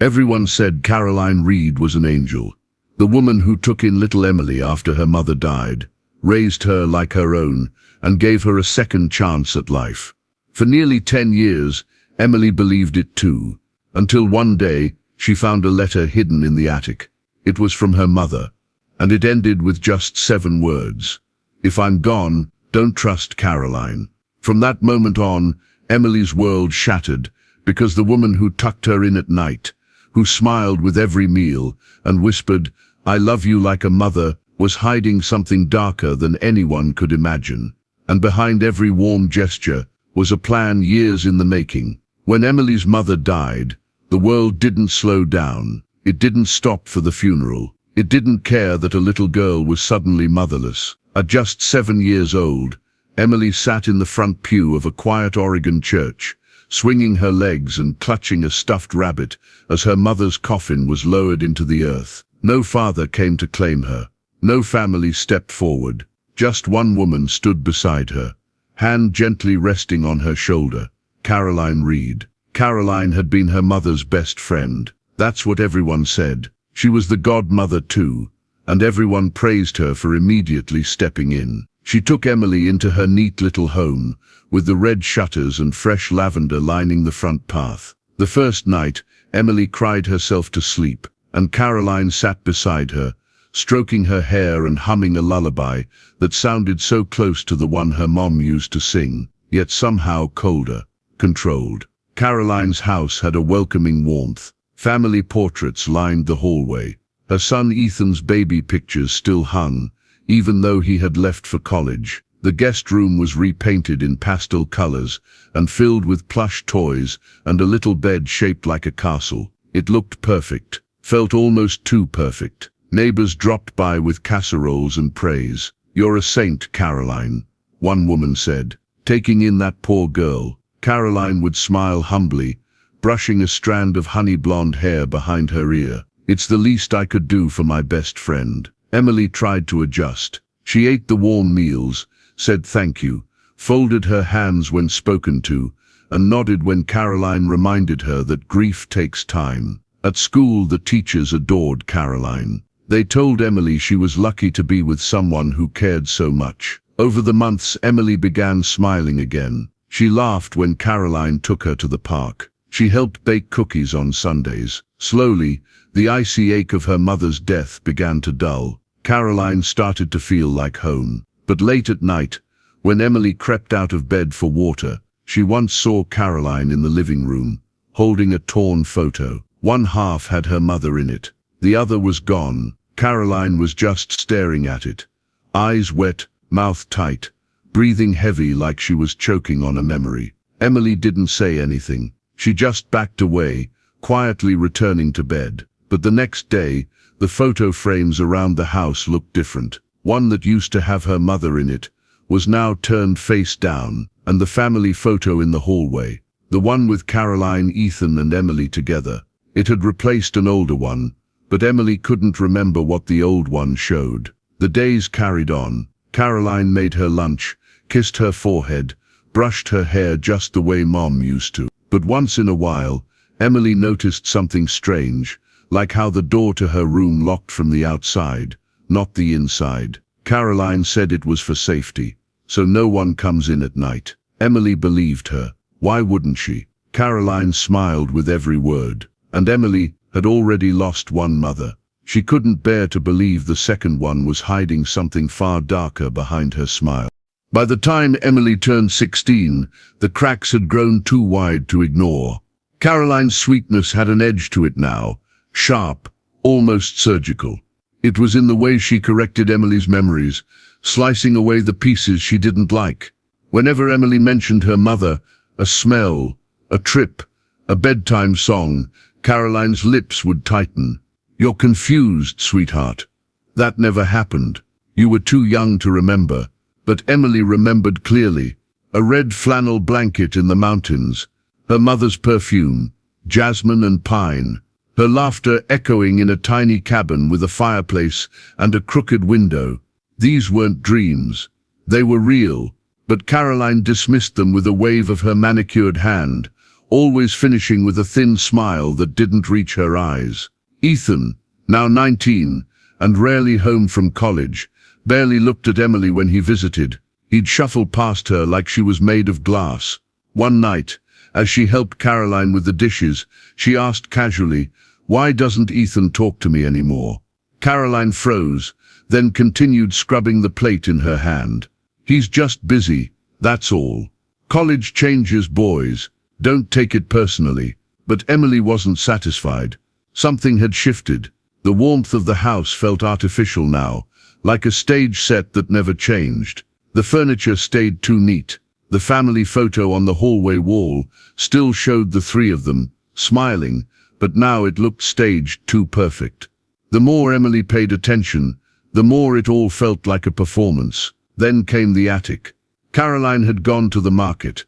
Everyone said Caroline Reed was an angel. The woman who took in little Emily after her mother died, raised her like her own, and gave her a second chance at life. For nearly 10 years, Emily believed it too, until one day she found a letter hidden in the attic. It was from her mother, and it ended with just 7 words. "If I'm gone, don't trust Caroline." From that moment on, Emily's world shattered, because the woman who tucked her in at night, who smiled with every meal and whispered, "I love you like a mother," was hiding something darker than anyone could imagine. And behind every warm gesture was a plan years in the making. When Emily's mother died, the world didn't slow down. It didn't stop for the funeral. It didn't care that a little girl was suddenly motherless. At just 7 years old, Emily sat in the front pew of a quiet Oregon church, swinging her legs and clutching a stuffed rabbit as her mother's coffin was lowered into the earth. No father came to claim her. No family stepped forward. Just one woman stood beside her, hand gently resting on her shoulder. Caroline Reed. Caroline had been her mother's best friend. That's what everyone said. She was the godmother too, and everyone praised her for immediately stepping in. She took Emily into her neat little home, with the red shutters and fresh lavender lining the front path. The first night, Emily cried herself to sleep, and Caroline sat beside her, stroking her hair and humming a lullaby that sounded so close to the one her mom used to sing, yet somehow colder, controlled. Caroline's house had a welcoming warmth. Family portraits lined the hallway. Her son Ethan's baby pictures still hung, even though he had left for college. The guest room was repainted in pastel colors and filled with plush toys and a little bed shaped like a castle. It looked perfect, felt almost too perfect. Neighbors dropped by with casseroles and praise. "You're a saint, Caroline," one woman said, taking in that poor girl. Caroline would smile humbly, brushing a strand of honey blonde hair behind her ear. "It's the least I could do for my best friend." Emily tried to adjust. She ate the warm meals, said thank you, folded her hands when spoken to, and nodded when Caroline reminded her that grief takes time. At school, the teachers adored Caroline. They told Emily she was lucky to be with someone who cared so much. Over the months, Emily began smiling again. She laughed when Caroline took her to the park. She helped bake cookies on Sundays. Slowly, the icy ache of her mother's death began to dull. Caroline started to feel like home. But late at night, when Emily crept out of bed for water, she once saw Caroline in the living room, holding a torn photo. One half had her mother in it. The other was gone. Caroline was just staring at it, eyes wet, mouth tight, breathing heavy like she was choking on a memory. Emily didn't say anything. She just backed away, quietly returning to bed. But the next day, the photo frames around the house looked different. One that used to have her mother in it was now turned face down, and the family photo in the hallway, the one with Caroline, Ethan, and Emily together, it had replaced an older one, but Emily couldn't remember what the old one showed. The days carried on. Caroline made her lunch, kissed her forehead, brushed her hair just the way Mom used to. But once in a while, Emily noticed something strange, like how the door to her room locked from the outside, not the inside. Caroline said it was for safety, so no one comes in at night. Emily believed her. Why wouldn't she? Caroline smiled with every word. And Emily had already lost one mother. She couldn't bear to believe the second one was hiding something far darker behind her smile. By the time Emily turned 16, the cracks had grown too wide to ignore. Caroline's sweetness had an edge to it now, sharp, almost surgical. It was in the way she corrected Emily's memories, slicing away the pieces she didn't like. Whenever Emily mentioned her mother, a smell, a trip, a bedtime song, Caroline's lips would tighten. "You're confused, sweetheart. That never happened. You were too young to remember." But Emily remembered clearly. A red flannel blanket in the mountains, her mother's perfume, jasmine and pine, her laughter echoing in a tiny cabin with a fireplace and a crooked window. These weren't dreams. They were real, but Caroline dismissed them with a wave of her manicured hand, always finishing with a thin smile that didn't reach her eyes. Ethan, now 19, and rarely home from college, barely looked at Emily when he visited. He'd shuffle past her like she was made of glass. One night, as she helped Caroline with the dishes, she asked casually, "Why doesn't Ethan talk to me anymore?" Caroline froze, then continued scrubbing the plate in her hand. "He's just busy, that's all. College changes boys, don't take it personally." But Emily wasn't satisfied. Something had shifted. The warmth of the house felt artificial now, like a stage set that never changed. The furniture stayed too neat. The family photo on the hallway wall still showed the three of them, smiling, but now it looked staged too perfect. The more Emily paid attention, the more it all felt like a performance. Then came the attic. Caroline had gone to the market.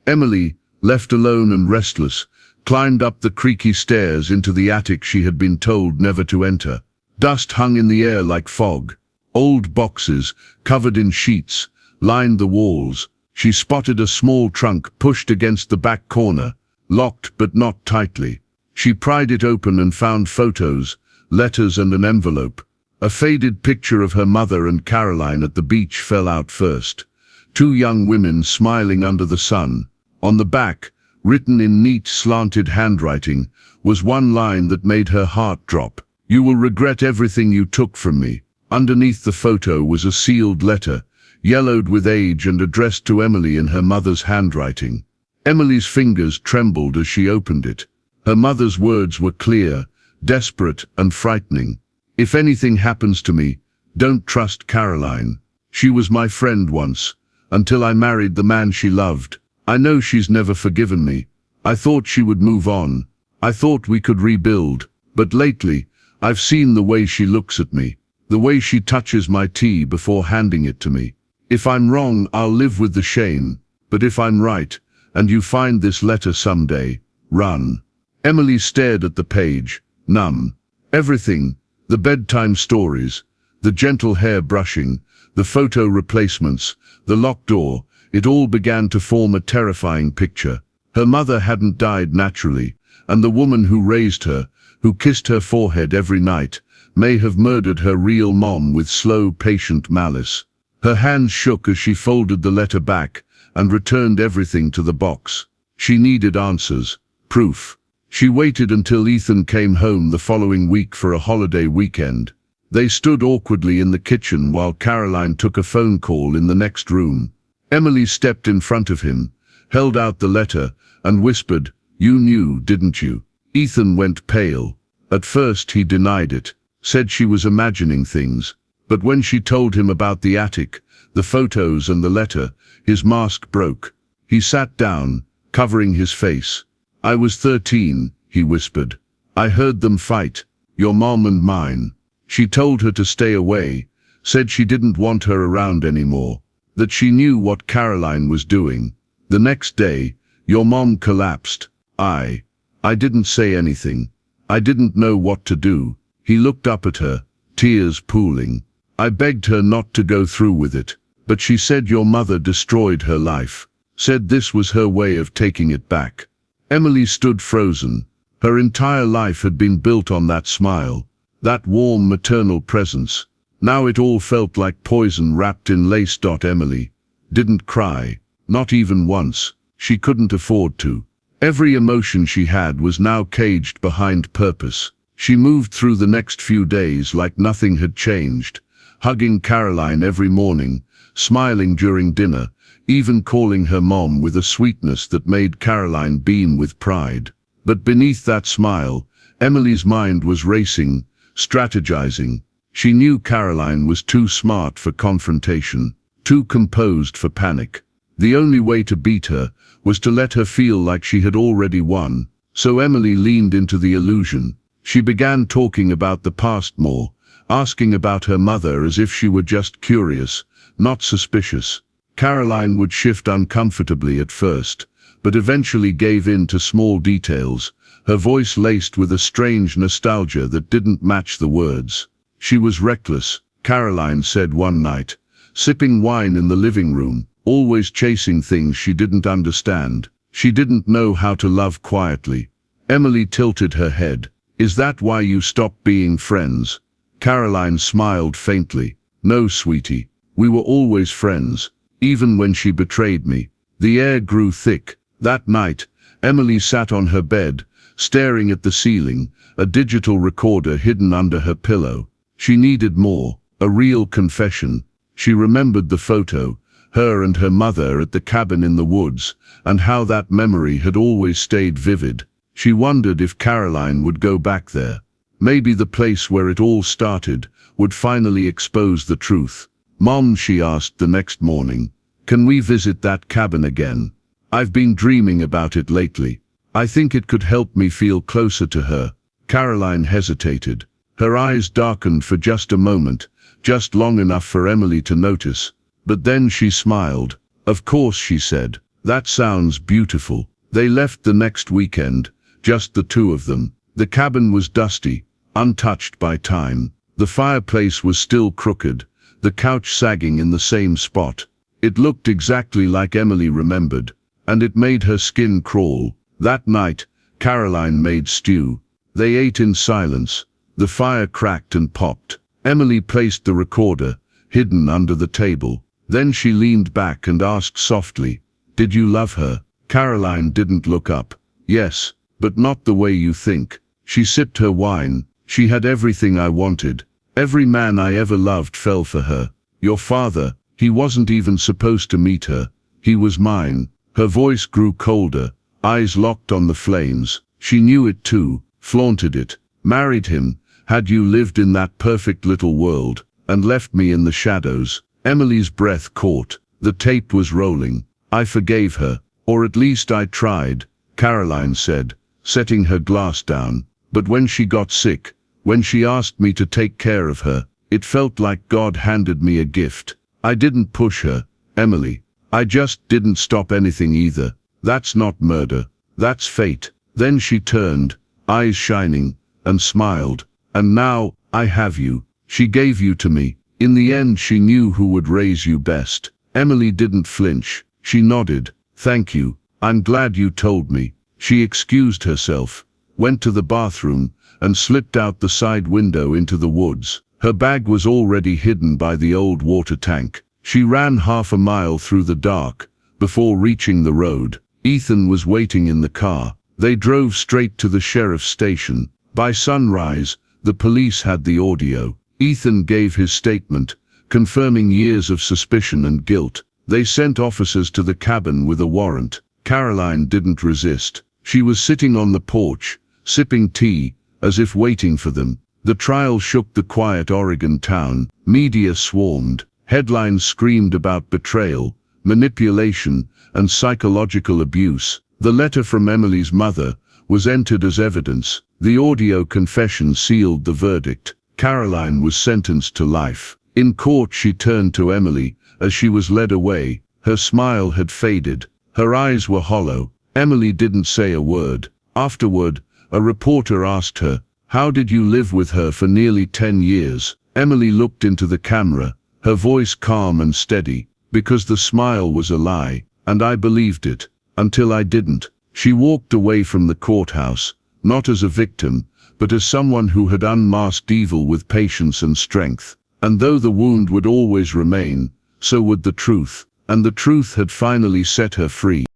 Emily, left alone and restless, climbed up the creaky stairs into the attic she had been told never to enter. Dust hung in the air like fog. Old boxes, covered in sheets, lined the walls. She spotted a small trunk pushed against the back corner, locked but not tightly. She pried it open and found photos, letters and an envelope. A faded picture of her mother and Caroline at the beach fell out first. Two young women smiling under the sun. On the back, written in neat, slanted handwriting, was one line that made her heart drop. "You will regret everything you took from me." Underneath the photo was a sealed letter, yellowed with age and addressed to Emily in her mother's handwriting. Emily's fingers trembled as she opened it. Her mother's words were clear, desperate and frightening. "If anything happens to me, don't trust Caroline. She was my friend once, until I married the man she loved. I know she's never forgiven me. I thought she would move on. I thought we could rebuild. But lately, I've seen the way she looks at me, the way she touches my tea before handing it to me. If I'm wrong, I'll live with the shame. But if I'm right, and you find this letter someday, run." Emily stared at the page, numb. Everything, the bedtime stories, the gentle hair brushing, the photo replacements, the locked door, it all began to form a terrifying picture. Her mother hadn't died naturally, and the woman who raised her, who kissed her forehead every night, may have murdered her real mom with slow, patient malice. Her hands shook as she folded the letter back and returned everything to the box. She needed answers, proof. She waited until Ethan came home the following week for a holiday weekend. They stood awkwardly in the kitchen while Caroline took a phone call in the next room. Emily stepped in front of him, held out the letter, and whispered, "You knew, didn't you?" Ethan went pale. At first he denied it, said she was imagining things. But when she told him about the attic, the photos and the letter, his mask broke. He sat down, covering his face. "I was 13, he whispered. "I heard them fight, your mom and mine. She told her to stay away, said she didn't want her around anymore, that she knew what Caroline was doing. The next day, your mom collapsed. I didn't say anything. I didn't know what to do." He looked up at her, tears pooling. "I begged her not to go through with it, but she said your mother destroyed her life, said this was her way of taking it back." Emily stood frozen. Her entire life had been built on that smile, that warm maternal presence. Now it all felt like poison wrapped in lace. Emily didn't cry, not even once. She couldn't afford to. Every emotion she had was now caged behind purpose. She moved through the next few days like nothing had changed, hugging Caroline every morning, smiling during dinner, even calling her mom with a sweetness that made Caroline beam with pride. But beneath that smile, Emily's mind was racing, strategizing. She knew Caroline was too smart for confrontation, too composed for panic. The only way to beat her was to let her feel like she had already won. So Emily leaned into the illusion. She began talking about the past more, asking about her mother as if she were just curious, not suspicious. Caroline would shift uncomfortably at first, but eventually gave in to small details, her voice laced with a strange nostalgia that didn't match the words. She was reckless, Caroline said one night, sipping wine in the living room, always chasing things she didn't understand. She didn't know how to love quietly. Emily tilted her head. Is that why you stopped being friends? Caroline smiled faintly. No, sweetie. We were always friends, even when she betrayed me. The air grew thick. That night, Emily sat on her bed, staring at the ceiling, a digital recorder hidden under her pillow. She needed more, a real confession. She remembered the photo, her and her mother at the cabin in the woods, and how that memory had always stayed vivid. She wondered if Caroline would go back there. Maybe the place where it all started would finally expose the truth. Mom, she asked the next morning, can we visit that cabin again? I've been dreaming about it lately. I think it could help me feel closer to her. Caroline hesitated. Her eyes darkened for just a moment, just long enough for Emily to notice. But then she smiled. Of course, she said. That sounds beautiful. They left the next weekend, just the two of them. The cabin was dusty, untouched by time. The fireplace was still crooked, the couch sagging in the same spot. It looked exactly like Emily remembered, and it made her skin crawl. That night, Caroline made stew. They ate in silence. The fire cracked and popped. Emily placed the recorder, hidden under the table. Then she leaned back and asked softly, did you love her? Caroline didn't look up. Yes, but not the way you think. She sipped her wine. She had everything I wanted. Every man I ever loved fell for her. Your father, he wasn't even supposed to meet her. He was mine. Her voice grew colder, eyes locked on the flames. She knew it too, flaunted it. Married him, had you lived in that perfect little world, and left me in the shadows. Emily's breath caught. The tape was rolling. I forgave her, or at least I tried, Caroline said, setting her glass down. But when she got sick, when she asked me to take care of her, it felt like God handed me a gift. I didn't push her, Emily. I just didn't stop anything either. That's not murder. That's fate. Then she turned, eyes shining, and smiled. And now, I have you. She gave you to me. In the end, she knew who would raise you best. Emily didn't flinch. She nodded. Thank you. I'm glad you told me. She excused herself, went to the bathroom, and slipped out the side window into the woods. Her bag was already hidden by the old water tank. She ran half a mile through the dark, before reaching the road. Ethan was waiting in the car. They drove straight to the sheriff's station. By sunrise, the police had the audio. Ethan gave his statement, confirming years of suspicion and guilt. They sent officers to the cabin with a warrant. Caroline didn't resist. She was sitting on the porch, sipping tea, as if waiting for them. The trial shook the quiet Oregon town. Media swarmed. Headlines screamed about betrayal, manipulation, and psychological abuse. The letter from Emily's mother was entered as evidence. The audio confession sealed the verdict. Caroline was sentenced to life. In court, she turned to Emily as she was led away. Her smile had faded. Her eyes were hollow. Emily didn't say a word. Afterward, a reporter asked her, how did you live with her for nearly 10 years? Emily looked into the camera, her voice calm and steady, because the smile was a lie, and I believed it, until I didn't. She walked away from the courthouse, not as a victim, but as someone who had unmasked evil with patience and strength. And though the wound would always remain, so would the truth, and the truth had finally set her free.